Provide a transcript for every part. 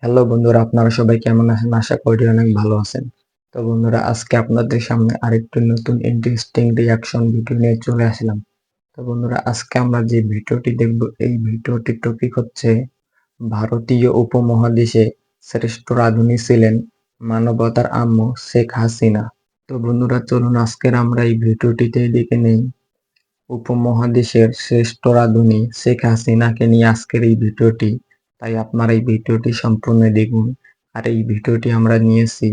Hello বন্ধুরা, আপনারা সবাই কেমন আছেন? আশা করি অনেক ভালো আছেন। তো বন্ধুরা, আজকে আপনাদের সামনে আরেকটি নতুন ইন্টারেস্টিং রিয়াকশন ভিডিও নিয়ে চলে আসলাম। তো বন্ধুরা, আজকে আমরা যে ভিডিওটি দেখব, এই ভিডিওটির টপিক হচ্ছে ভারতীয় উপমহাদেশে শ্রেষ্ঠ রাঁধুনি ছিলেন মানবতার আম্মু শেখ হাসিনা। তো বন্ধুরা, চলুন আজকের আমরা এই ভিডিওটিতে দেখে নেই উপমহাদেশের শ্রেষ্ঠ রাঁধুনি শেখ হাসিনাকে নিয়ে আজকের এই ভিডিওটি। তাই আপনারা এই ভিডিওটি সম্পূর্ণ দেখুন। আর এই ভিডিওটি আমরা নিয়েছি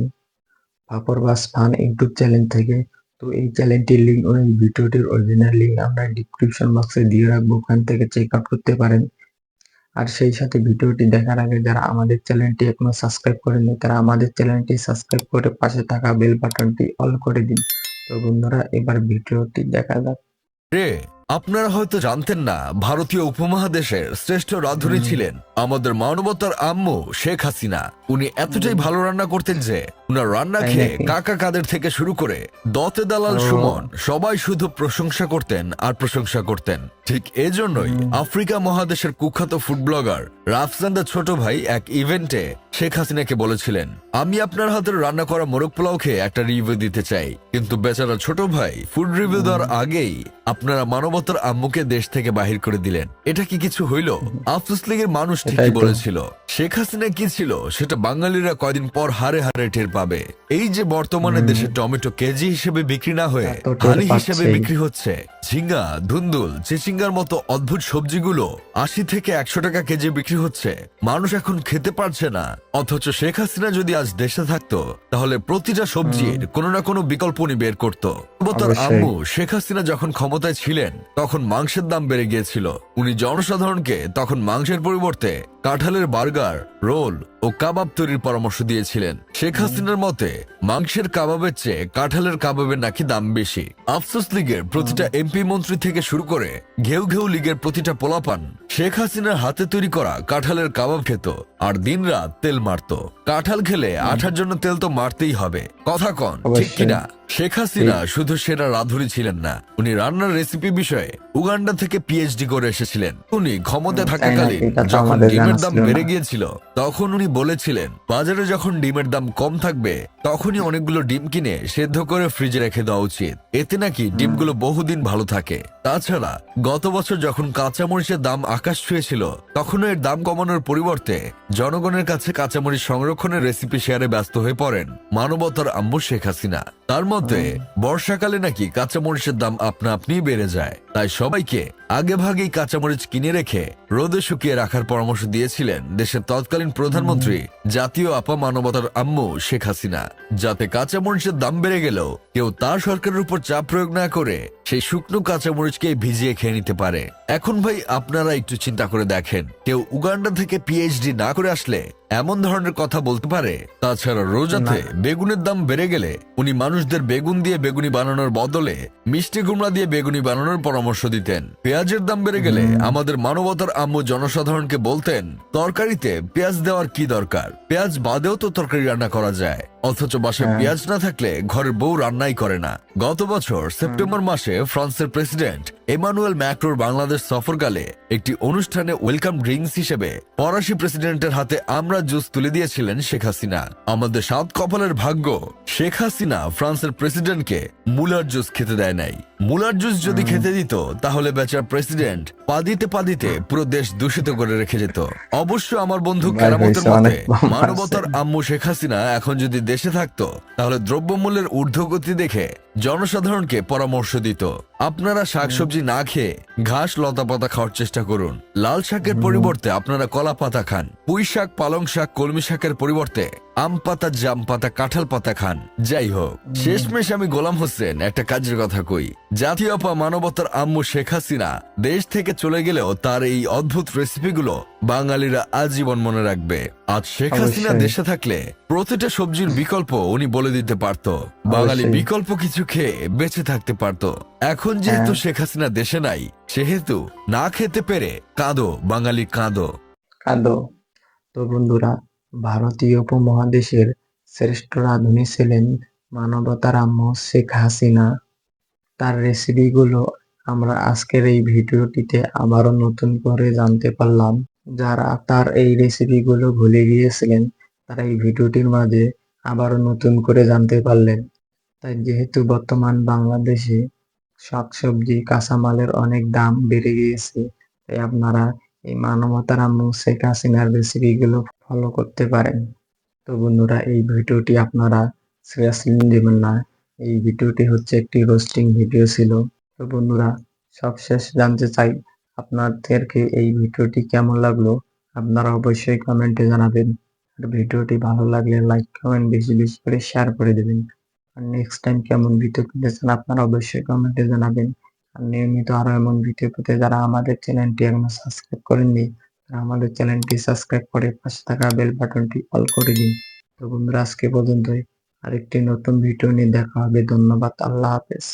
ফাফরবাস ফান ইউটিউব চ্যানেল থেকে। তো এই চ্যানেলটির লিঙ্ক ও এই ভিডিওটির অরিজিনাল লিঙ্ক আমরা ডিসক্রিপশন বক্সে দিয়ে রাখবো, ওখান থেকে চেক আউট করতে পারেন। আর সেই সাথে ভিডিওটি দেখার আগে যারা আমাদের চ্যানেলটি এখনো সাবস্ক্রাইব করেননি, তারা আমাদের চ্যানেলটি সাবস্ক্রাইব করে পাশে থাকা বেল বাটনটি অল করে দিন। তো বন্ধুরা, এবার ভিডিওটি দেখা যাক। রে আপনারা হয়তো জানতেন না, ভারতীয় উপমহাদেশের শ্রেষ্ঠ রাঁধুনি ছিলেন আমাদের মানবতার আম্মু শেখ হাসিনা। উনি এতটাই ভালো রান্না করতেন যে উনার রান্না তাই খেয়ে নাকি? কাকা কাদের থেকে শুরু করে দতে দালাল ও, সুমন সবাই শুধু প্রশংসা করতেন আর প্রশংসা করতেন। ঠিক এজন্যই আফ্রিকা মহাদেশের কুখ্যাত ফুড ব্লগার রাফসানদার ছোট ভাই এক ইভেন্টে শেখ হাসিনাকে বলেছিলেন, আমি আপনার হাতের রান্না করা মোরগ পোলাও খেয়ে একটা রিভিউ দিতে চাই। কিন্তু বেচারা ছোট ভাই ফুড রিভিউ দেওয়ার আগেই আপনারা মানবতার আম্মুকে দেশ থেকে বাহির করে দিলেন। এটা কি কিছু হইল? আফসোস লীগের মানুষ এটাই ঠিকই তো। বলেছিল, শেখ হাসিনা কি ছিল সেটা বাঙালিরা কয়দিন পর হারে হারে টের পাবে। এই যে বর্তমানে দেশে টমেটো কেজি হিসেবে বিক্রি না হয়ে তা তো টের হানি হিসেবে পাচ্ছেই। বিক্রি হচ্ছে, ঝিঙ্গা, ধুন্দুল, চিচিঙ্গার মতো অদ্ভুত সবজিগুলো ৮০ থেকে ১০০ টাকা কেজি বিক্রি হচ্ছে, মানুষ এখন খেতে পারছে না। অথচ শেখ হাসিনা যদি আজ দেশে থাকতো, তাহলে প্রতিটা সবজির কোনো না কোনো বিকল্প উনি বের করতো। তার অবশ্যই। আম্মু শেখ হাসিনা যখন ক্ষমতায় ছিলেন, তখন মাংসের দাম বেড়ে গিয়েছিল। উনি জনসাধারণকে তখন মাংসের পরিবর্তে কাঁঠালের বার্গার, রোল ও কাবাব তৈরির পরামর্শ দিয়েছিলেন। শেখ হাসিনার মতে মাংসের কাবাবের চেয়ে কাঁঠালের কাবাবের নাকি দাম বেশি। আফসোস লীগের প্রতিটা এমপি মন্ত্রী থেকে শুরু করে ঘেউ ঘেউ লীগের প্রতিটা পোলাপান শেখ হাসিনার হাতে তৈরি করা কাঁঠালের কাবাব খেত আর দিনরাত তেল মারত। কাঁঠাল খেলে আঠার জন্য তেল তো মারতেই হবে, কথা কন ঠিক অবশ্যই কিনা? শেখ হাসিনা শুধু সেরা রাঁধুনি ছিলেন না, উনি রান্নার রেসিপি বিষয়ে উগান্ডা থেকে পিএইচডি করে এসেছিলেন। উনি ক্ষমতায় তাই থাকাকালীন নাকি? এটা তো যখন আমাদের জানা ডিমের দাম ছিল না। বেড়ে গিয়েছিল, তখন উনি বলেছিলেন বাজারে যখন ডিমের দাম কম থাকবে, তখনই অনেকগুলো ডিম কিনে সেদ্ধ করে ফ্রিজে রেখে দেওয়া উচিত। এতে নাকি ডিমগুলো বহুদিন ভালো থাকে। তাছাড়া গত বছর যখন কাঁচামরিচের দাম আকাশ ছুঁয়েছিল, তখনও এর দাম কমানোর পরিবর্তে জনগণের কাছে কাঁচামরিচ সংরক্ষণের রেসিপি শেয়ারে ব্যস্ত হয়ে পড়েন মানবতার আম্মু শেখ হাসিনা। তার মধ্যে বর্ষাকালে নাকি কাঁচামরিচের দাম আপনা আপনিই বেড়ে যায়, তাই সবাইকে আগে ভাগেই কাঁচামরিচ কিনে রেখে রোদে শুকিয়ে রাখার পরামর্শ দিয়েছিলেন দেশের তৎকালীন প্রধানমন্ত্রী জাতীয় আপা মানবতার আম্মু শেখ হাসিনা, যাতে কাঁচামরিচের দাম বেড়ে গেলেও কেউ তার সরকারের উপর চাপ প্রয়োগ না করে সেই শুকনো কাঁচামরিচকে ভিজিয়ে খেয়ে নিতে পারে। এখন ভাই আপনারা একটু চিন্তা করে দেখেন, কেউ উগান্ডা থেকে পিএইচডি না করে আসলে এমন ধরনের কথা বলতে পারে? তাছাড়া রোজাতে না। বেগুনের দাম বেড়ে গেলে উনি মানুষদের বেগুন দিয়ে বেগুনি বানানোর বদলে মিষ্টি কুমড়া দিয়ে বেগুনি বানানোর পরামর্শ দিতেন। পেঁয়াজের দাম বেড়ে গেলে আমাদের মানবতার আম্মু জনসাধারণকে বলতেন, তরকারিতে পেঁয়াজ দেওয়ার কি দরকার, পেঁয়াজ বাদেও তো তরকারি রান্না করা যায়। অথচ বাসায় পেঁয়াজ না থাকলে ঘরের বউ রান্নাই করে না। গত বছর সেপ্টেম্বর মাসে ফ্রান্সের প্রেসিডেন্ট এমানুয়েল ম্যাক্রোর বাংলাদেশ সফরকালে একটি অনুষ্ঠানে ওয়েলকাম ড্রিঙ্কস হিসেবে ফরাসি প্রেসিডেন্টের হাতে আমরা জুস তুলে দিয়েছিলেন শেখ হাসিনা। আমাদের সাত কপালের ভাগ্য, শেখ হাসিনা ফ্রান্সের প্রেসিডেন্টকে মুলার জুস খেতে দেয় নাই। মুলার জুস যদি খেতে দিত, তাহলে বেচার প্রেসিডেন্ট পা দিতে পুরো দেশ দূষিত করে রেখে যেত। অবশ্য আমার বন্ধু ভাই কেরামতের হয়েছে, মতে অনেক কম মানবতার পারছেন। আম্মু শেখ হাসিনা এখন যদি দেশে থাকতো, তাহলে দ্রব্যমূল্যের ঊর্ধ্বগতি দেখে জনসাধারণকে পরামর্শ দিত, আপনারা শাকসবজি না খেয়ে ঘাস লতা পাতা খাওয়ার চেষ্টা করুন। লাল শাকের পরিবর্তে আপনারা কলা পাতা খান। পুঁই শাক, পালং শাক, কলমি শাকের পরিবর্তে আম পাতা, জাম পাতা, কাঁঠাল পাতা খান। যাই হোক, শেষমেশ আমি গোলাম হোসেন একটা কাজের কথা কই, জাতীয় আপা মানবতার আম্মু শেখ হাসিনা দেশ থেকে চলে গেলেও তার এই অদ্ভুত রেসিপিগুলো বাঙালিরা আজীবন মনে রাখবে। আজ শেখ হাসিনা অবশ্যই। দেশে থাকলে প্রতিটা সবজির বিকল্প উনি বলে দিতে পারত, বাঙালি অবশ্যই। বিকল্প কিছু খেয়ে বেঁচে থাকতে পারত। এখন যেহেতু শেখ হাসিনা দেশে নাই, সেহেতু না খেতে পেরে কাঁদো বাঙালি, কাঁদো। কাঁদো। তো বন্ধুরা, ভারতীয় উপমহাদেশের শ্রেষ্ঠ রাঁধুনি ছিলেন মানবতার আম্মু শেখ হাসিনা। তার রেসিপিগুলো আমরা আজকের এই ভিডিওটিতে আবারও নতুন করে জানতে পারলাম। যারা তার এই রেসিপিগুলো ভুলে গিয়েছিলেন তারা এই ভিডিওটির মাঝে আবারও নতুন করে জানতে পারলেন। তাই যেহেতু বর্তমান বাংলাদেশে শাকসবজি কাঁচামালের অনেক দাম বেড়ে গিয়েছে, তাই আপনারা এই মানবতার আম্মু শেখ হাসিনার রেসিপিগুলো ফলো করতে পারেন। তো বন্ধুরা, এই ভিডিওটি আপনারা সিরিয়াসলি নেবেন না। এই ভিডিওটি হচ্ছে একটি রোস্টিং ভিডিও ছিল। তো বন্ধুরা, সবশেষ জানতে চাই আপনাদেরকে এই ভিডিওটি কেমন লাগলো। আপনারা অবশ্যই কমেন্টে জানাবেন। আর ভিডিওটি ভালো লাগলে লাইক কমেন্ট বেশি বেশি করে শেয়ার করে দেবেন। আর নেক্সট টাইম কেমন ভিডিও পেতে চান আপনারা অবশ্যই কমেন্টে জানাবেন। আর নিয়মিত আরো এমন ভিডিও পেতে যারা আমাদের চ্যানেলটি এখনো সাবস্ক্রাইব করেননি, তারা আমাদের চ্যানেলটি সাবস্ক্রাইব করে পাশে থাকা বেল বাটনটি অল করে দিন। তো বন্ধুরা, আজকে পর্যন্তই। আরেকটি নতুন ভিডিও নিয়ে দেখা হবে। ধন্যবাদ। আল্লাহ হাফেজ।